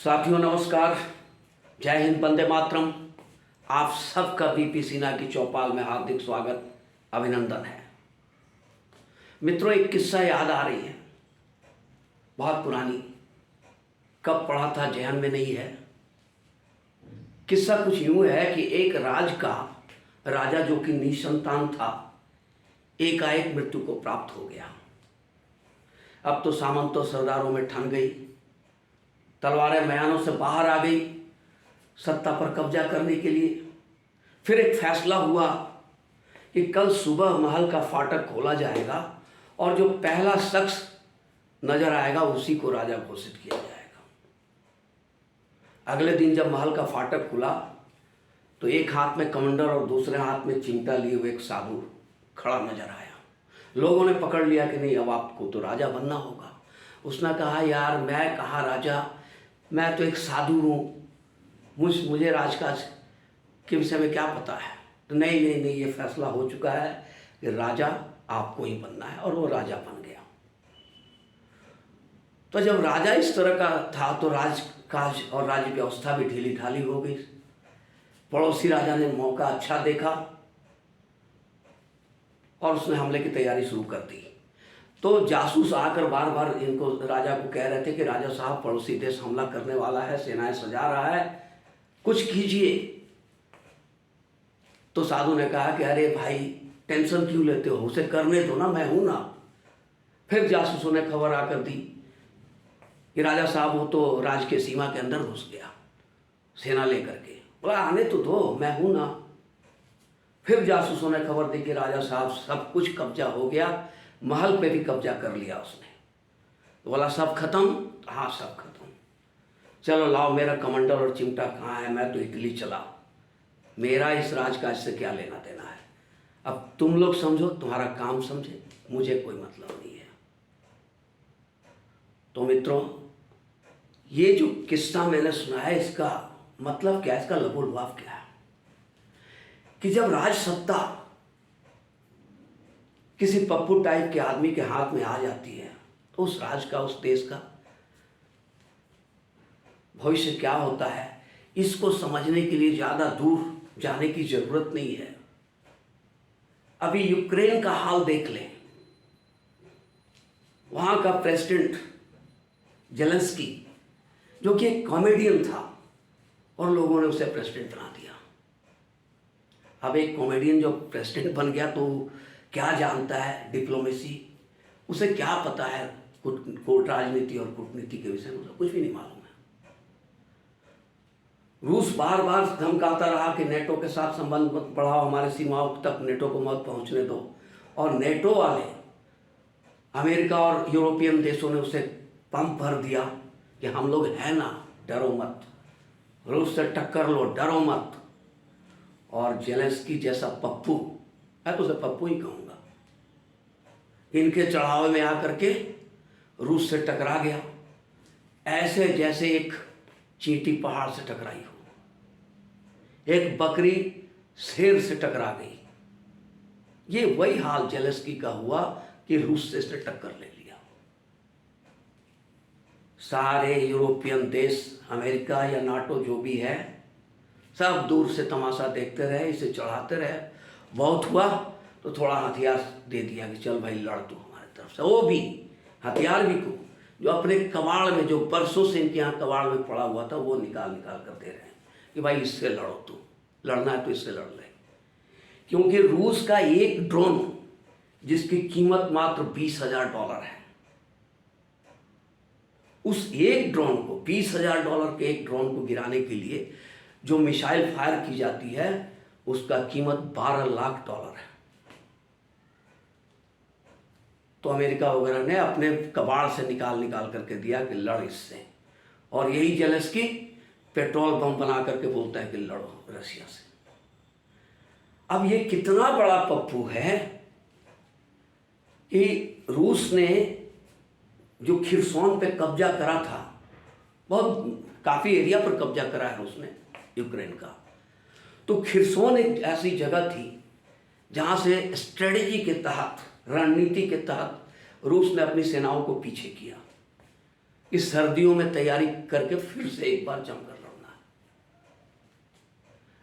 साथियों नमस्कार, जय हिंद, वंदे मातरम। आप सबका बीपी सिन्हा की चौपाल में हार्दिक स्वागत, अभिनंदन है। मित्रों, एक किस्सा याद आ रही है, बहुत पुरानी, कब पढ़ा था जहन में नहीं है। किस्सा कुछ यूं है कि एक राजा जो कि निसंतान था, एकाएक मृत्यु को प्राप्त हो गया। अब तो सामंतों सरदारों में ठन गई, तलवारें मयानों से बाहर आ गई सत्ता पर कब्जा करने के लिए। फिर एक फैसला हुआ कि कल सुबह महल का फाटक खोला जाएगा और जो पहला शख्स नजर आएगा उसी को राजा घोषित किया जाएगा। अगले दिन जब महल का फाटक खुला तो एक हाथ में कमंडल और दूसरे हाथ में चिमटा लिए हुए एक साधु खड़ा नजर आया। लोगों ने पकड़ लिया कि नहीं, अब आपको तो राजा बनना होगा। उसने कहा, यार मैं कहाँ राजा, मैं तो एक साधु हूँ, मुझे राजकाज के विषय में क्या पता है। तो नहीं, ये फैसला हो चुका है कि राजा आपको ही बनना है। और वो राजा बन गया। तो जब राजा इस तरह का था तो राजकाज और राज्य व्यवस्था भी ढीली ढाली हो गई। पड़ोसी राजा ने मौका अच्छा देखा और उसने हमले की तैयारी शुरू कर दी। तो जासूस आकर बार बार इनको राजा को कह रहे थे कि राजा साहब, पड़ोसी देश हमला करने वाला है, सेनाएं सजा रहा है, कुछ कीजिए। तो साधु ने कहा कि अरे भाई, टेंशन क्यों लेते हो, उसे करने दो ना, मैं हूं ना। फिर जासूसों ने खबर आकर दी कि राजा साहब वो तो राज के सीमा के अंदर घुस गया सेना लेकर के। बोला, आने तो दो, मैं हूं ना। फिर जासूसों ने खबर दी कि राजा साहब सब कुछ कब्जा हो गया, महल पे भी कब्जा कर लिया उसने। तो बोला, सब खत्म? हाँ, सब खत्म। चलो लाओ, मेरा कमंडल और चिमटा कहाँ है, मैं तो इटली चला, मेरा इस राजकाज से क्या लेना देना है। अब तुम लोग समझो, तुम्हारा काम समझे, मुझे कोई मतलब नहीं है। तो मित्रों, ये जो किस्सा मैंने सुना है, इसका मतलब क्या है, इसका लघुलभाव क्या है कि जब राज सत्ता किसी पप्पू टाइप के आदमी के हाथ में आ जाती है तो उस राज का, उस देश का भविष्य क्या होता है, इसको समझने के लिए ज़्यादा दूर जाने की जरूरत नहीं है। अभी यूक्रेन का हाल देख लें। वहां का प्रेसिडेंट जेलेंस्की, जो कि एक कॉमेडियन था, और लोगों ने उसे प्रेसिडेंट बना दिया। अब एक कॉमेडियन जो प्रेसिडेंट बन गया तो क्या जानता है डिप्लोमेसी, उसे क्या पता है कूट राजनीति और कूटनीति के विषय में, उसे कुछ भी नहीं मालूम है। रूस बार बार धमकाता रहा कि नेटो के साथ संबंध मत बढ़ाओ, हमारे सीमाओं तक नेटो को मत पहुंचने दो। और नेटो वाले, अमेरिका और यूरोपियन देशों ने उसे पंप भर दिया कि हम लोग हैं ना, डरो मत, रूस से टक्कर लो, डरो मत। और जेलेंस्की जैसा पप्पू, मैं तो उसे पप्पू ही कहूंगा, इनके चढ़ावे में आकर के रूस से टकरा गया, ऐसे जैसे एक चींटी पहाड़ से टकराई हो, एक बकरी शेर से टकरा गई। ये वही हाल जेलेंस्की का हुआ कि रूस से इसने टक्कर ले लिया। सारे यूरोपियन देश, अमेरिका या नाटो जो भी है, सब दूर से तमाशा देखते रहे, इसे चढ़ाते रहे। बहुत हुआ तो थोड़ा हथियार दे दिया कि चल भाई, लड़ तू हमारे तरफ से। वो भी हथियार भी को जो अपने कबाड़ में, जो बरसों से इनके यहाँ कबाड़ में पड़ा हुआ था, वो निकाल कर दे रहे हैं कि भाई इससे लड़ो, तू लड़ना है तो इससे लड़ ले। क्योंकि रूस का एक ड्रोन, जिसकी कीमत मात्र $20,000 है, उस एक ड्रोन को, $20,000 के एक ड्रोन को गिराने के लिए जो मिसाइल फायर की जाती है, उसका कीमत $12 लाख है। तो अमेरिका वगैरह ने अपने कबाड़ से निकाल करके दिया कि लड़ इससे। और यही जेलेंस्की पेट्रोल बम बना करके बोलता है कि लड़ो रशिया से। अब ये कितना बड़ा पप्पू है कि रूस ने जो खिरसोन पे कब्जा करा था, बहुत काफी एरिया पर कब्जा करा है रूस ने यूक्रेन का। तो खिरसोन एक ऐसी जगह थी जहां से स्ट्रेटेजी के तहत, रणनीति के तहत रूस ने अपनी सेनाओं को पीछे किया। इस सर्दियों में तैयारी करके फिर से एक बार जमकर लड़ना है।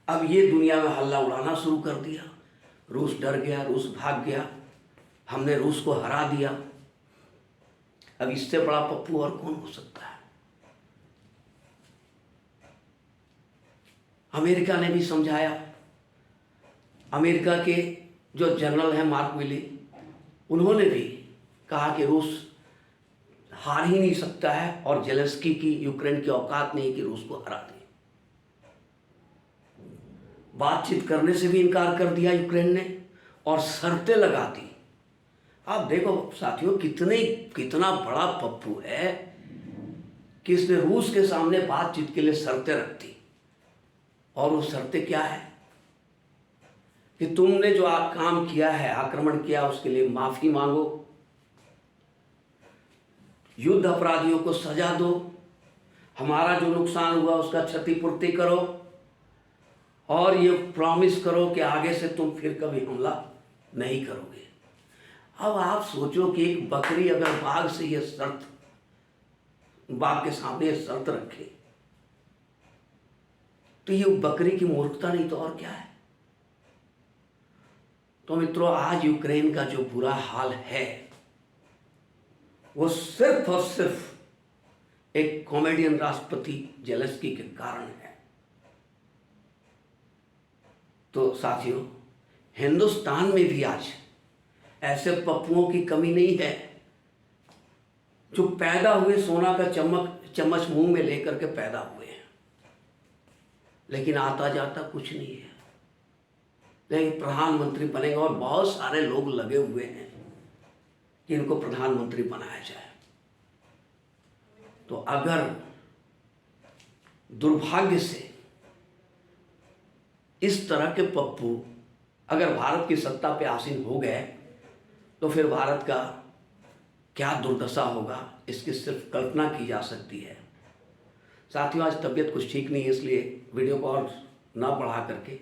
अब ये दुनिया में हल्ला उड़ाना शुरू कर दिया, रूस डर गया, रूस भाग गया, हमने रूस को हरा दिया। अब इससे बड़ा पप्पू और कौन हो सकता है। अमेरिका ने भी समझाया। अमेरिका के जो जनरल हैं मार्क मिली, उन्होंने भी कहा कि रूस हार ही नहीं सकता है और जेलेंस्की की यूक्रेन की औकात नहीं कि रूस को हरा दे। बातचीत करने से भी इनकार कर दिया यूक्रेन ने और शर्तें लगा दी। आप देखो साथियों, कितना बड़ा पप्पू है कि इसने रूस के सामने बातचीत के लिए शर्तें रख दी। और वो शर्तें क्या है कि तुमने जो काम किया है, आक्रमण किया, उसके लिए माफी मांगो, युद्ध अपराधियों को सजा दो, हमारा जो नुकसान हुआ उसका क्षतिपूर्ति करो, और ये प्रॉमिस करो कि आगे से तुम फिर कभी हमला नहीं करोगे। अब आप सोचो कि एक बकरी अगर बाघ से ये शर्त, बाघ के सामने ये शर्त रखे, तो ये बकरी की मूर्खता नहीं तो और क्या है। तो मित्रों, आज यूक्रेन का जो बुरा हाल है वो सिर्फ और सिर्फ एक कॉमेडियन राष्ट्रपति जेलेंस्की के कारण है। तो साथियों, हिंदुस्तान में भी आज ऐसे पप्पुओं की कमी नहीं है जो पैदा हुए सोना का चम्मच मुंह में लेकर के पैदा हुए हैं, लेकिन आता जाता कुछ नहीं है। लेकिन प्रधानमंत्री बनेंगे और बहुत सारे लोग लगे हुए हैं कि इनको प्रधानमंत्री बनाया जाए। तो अगर दुर्भाग्य से इस तरह के पप्पू अगर भारत की सत्ता पे आसीन हो गए तो फिर भारत का क्या दुर्दशा होगा, इसकी सिर्फ कल्पना की जा सकती है। साथियों, आज तबीयत कुछ ठीक नहीं है, इसलिए वीडियो को और ना बढ़ा करके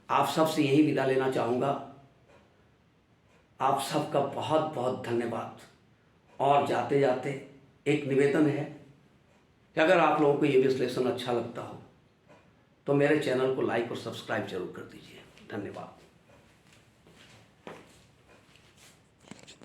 आप सबसे यही विदा लेना चाहूँगा। आप सबका बहुत बहुत धन्यवाद। और जाते जाते एक निवेदन है कि अगर आप लोगों को ये विश्लेषण अच्छा लगता हो तो मेरे चैनल को लाइक और सब्सक्राइब जरूर कर दीजिए। धन्यवाद।